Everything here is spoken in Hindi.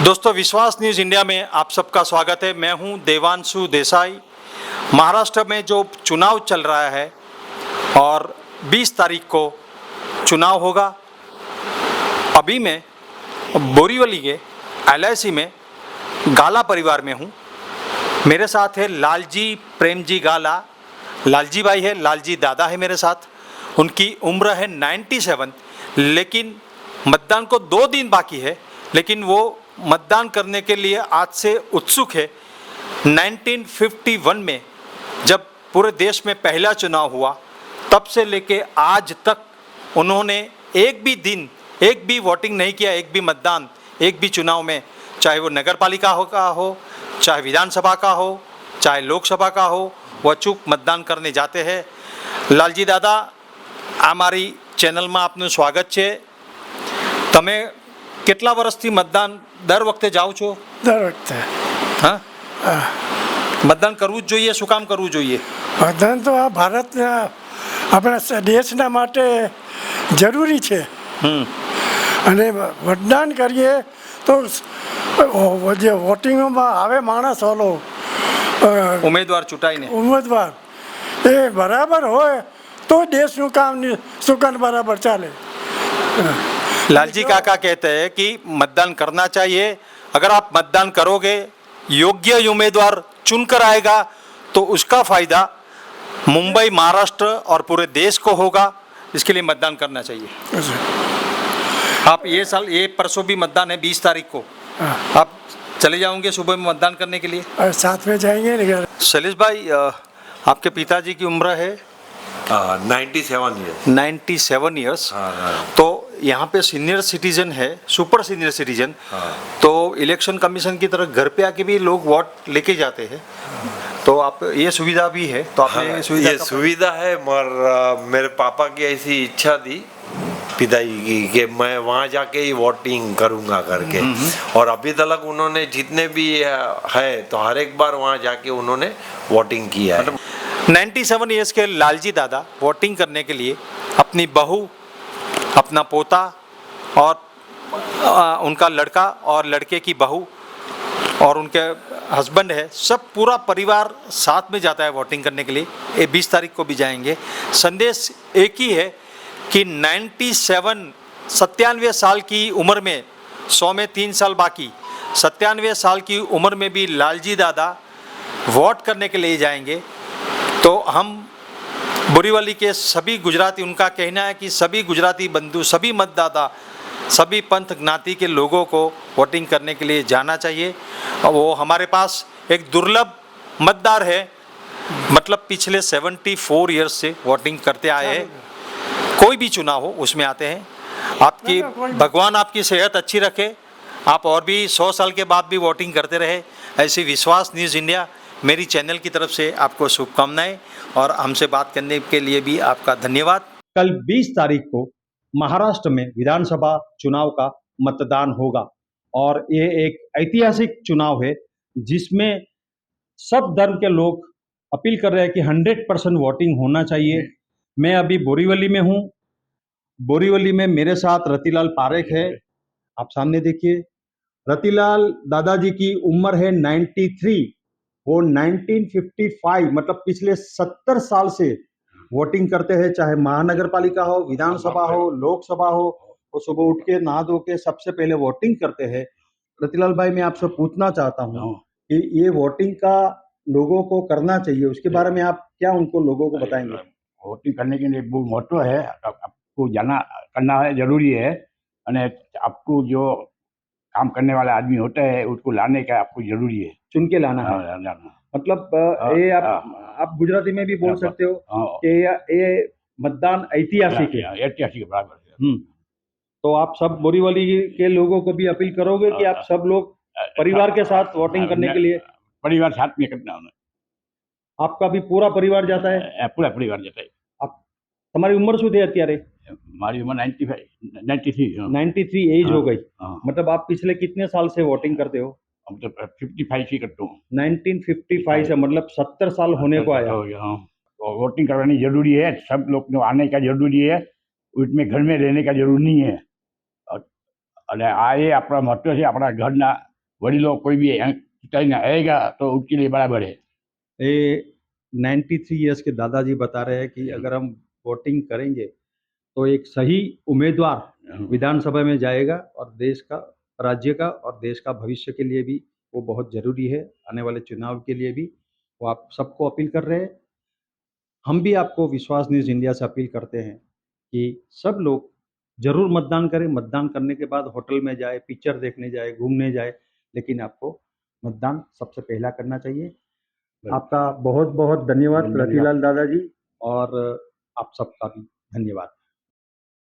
दोस्तों, विश्वास न्यूज़ इंडिया में आप सबका स्वागत है। मैं हूं देवांशु देसाई। महाराष्ट्र में जो चुनाव चल रहा है और 20 तारीख को चुनाव होगा। अभी मैं बोरीवली के LIC में गाला परिवार में हूं। मेरे साथ है लालजी प्रेमजी गाला। लालजी भाई है, लालजी दादा है मेरे साथ। उनकी उम्र है 97, लेकिन मतदान को 2 दिन बाकी है, लेकिन वो मतदान करने के लिए आज से उत्सुक है। 1951 में जब पूरे देश में पहला चुनाव हुआ, तब से लेके आज तक उन्होंने एक भी दिन, एक भी वोटिंग नहीं किया, एक भी मतदान, एक भी चुनाव में, चाहे वो नगर पालिका का हो, चाहे विधानसभा का हो, चाहे लोकसभा का हो, वो अचूक मतदान करने जाते हैं। लालजी दादा, અમારી ચેનલમાં આપનું સ્વાગત છે। તમે કેટલા વર્ષથી मतदान દર વખતે જાઓ છો? દર વખતે। હા, મતદાન કરવું જ જોઈએ। શું કામ કરવું જોઈએ? મતદાન તો આ ભારતના આપણા દેશના માટે જરૂરી છે અને મતદાન કરીએ તો જે વોટિંગમાં આવે માણસ ઓલો ઉમેદવાર ચૂંટાઈને ઉમેદવાર એ બરાબર હોય तो देश નું કામ સુકન बराबर ચાલે। लालजी काका कहते हैं कि मतदान करना चाहिए। अगर आप मतदान करोगे, योग्य उम्मीदवार चुनकर आएगा, तो उसका फायदा मुंबई, महाराष्ट्र और पूरे देश को होगा। इसके लिए मतदान करना चाहिए। आप ये परसों भी मतदान है 20 तारीख को। आप चले जाओगे सुबह में मतदान करने के लिए? साथ में जाएंगे। शैलेश भाई, आपके पिताजी की उम्र है 97 ईयर्स। तो यहाँ पे सीनियर सिटीजन है, सुपर सीनियर सिटीजन। तो इलेक्शन कमीशन की तरफ घर पे आके भी लोग वोट लेके जाते हैं, तो आप ये सुविधा भी है। तो आपने ये सुविधा है, मगर मेरे पापा की ऐसी इच्छा थी पिताजी की कि मैं वहाँ जाके ही वोटिंग करूँगा करके। और अभी तक उन्होंने जितने भी है तो हर एक बार वहाँ जाके उन्होंने वोटिंग किया है। 97 ईयर्स के लालजी दादा वोटिंग करने के लिए अपनी बहू, अपना पोता और उनका लड़का और लड़के की बहू और उनके हस्बैंड है, सब पूरा परिवार साथ में जाता है वोटिंग करने के लिए। ये 20 तारीख को भी जाएंगे। संदेश एक ही है कि 97 साल की उम्र में, 100 में 3 साल बाकी, 97 साल की उम्र में भी लालजी दादा वोट करने के लिए जाएंगे। तो हम बोरीवली के सभी गुजराती, उनका कहना है कि सभी गुजराती बंधु, सभी मतदाता, सभी पंथ ज्ञाति के लोगों को वोटिंग करने के लिए जाना चाहिए। और वो हमारे पास एक दुर्लभ मतदार है, मतलब पिछले 74 ईयर्स से वोटिंग करते आए हैं। कोई भी चुनाव हो उसमें आते हैं। आपकी भगवान आपकी सेहत अच्छी रखे, आप और भी 100 साल के बाद भी वोटिंग करते रहे। ऐसी विश्वास न्यूज़ इंडिया मेरी चैनल की तरफ से आपको शुभकामनाएं और हमसे बात करने के लिए भी आपका धन्यवाद। कल 20 तारीख को महाराष्ट्र में विधानसभा चुनाव का मतदान होगा और ये एक ऐतिहासिक चुनाव है जिसमें सब धर्म के लोग अपील कर रहे हैं कि 100% वोटिंग होना चाहिए। मैं अभी बोरीवली में हूँ। बोरीवली में मेरे साथ रतिलाल पारेख है। आप सामने देखिए, रतिलाल दादाजी की उम्र है 93। वो 1955 मतलब पिछले 70 साल से वोटिंग करते हैं, चाहे महानगर पालिका हो, विधानसभा हो, लोकसभा हो। वो सुबह उठ के नहा धो के सबसे पहले वोटिंग करते हैं। रतिलाल भाई, मैं आपसे पूछना चाहता हूँ कि ये वोटिंग का लोगों को करना चाहिए, उसके बारे में आप क्या उनको लोगों को बताएंगे? वोटिंग करने के लिए बहुत महत्व है। आपको जाना करना है, जरूरी है। आपको जो काम करने वाला आदमी होता है उसको लाने का आपको जरूरी है, चुन के लाना है। मतलब ये आप गुजराती में भी बोल सकते हो कि ये मतदान ऐतिहासिक है। ऐतिहासिक बराबर। तो आप सब बोरीवली के लोगों को भी अपील करोगे कि आप सब लोग परिवार के साथ वोटिंग करने के लिए? परिवार साथ में करना है। आपका भी पूरा परिवार जाता है? पूरा परिवार जाता है। आप તમારી ઉંમર શું થઈ અત્યારે? हमारी उम्र 93 93 एज हो गई। मतलब आप पिछले कितने साल से वोटिंग करते हो? हम तो 55 से करता हूँ। 1955 से मतलब 70 साल होने को आया। हो गया, हाँ। तो वोटिंग करवानी जरूरी है, सब लोग को आने का जरूरी है, उसमें घर में रहने का जरूरी नहीं है। અને આ એ આપણા મહત્વ છે, આપણા ઘરના વડીલો કોઈ બી ચૂંટાઈને આવેગા તો उसके लिए बराबर है। ये 93 इयर्स के दादाजी बता रहे हैं कि अगर हम वोटिंग करेंगे तो एक सही उम्मीदवार विधानसभा में जाएगा और देश का, राज्य का और देश का भविष्य के लिए भी वो बहुत ज़रूरी है। आने वाले चुनाव के लिए भी वो आप सबको अपील कर रहे हैं। हम भी आपको विश्वास न्यूज़ इंडिया से अपील करते हैं कि सब लोग जरूर मतदान करें। मतदान करने के बाद होटल में जाए, पिक्चर देखने जाए, घूमने जाए, लेकिन आपको मतदान सबसे पहला करना चाहिए। आपका बहुत बहुत धन्यवाद धन्यवाद। रतिलाल दादाजी, और आप सबका भी धन्यवाद।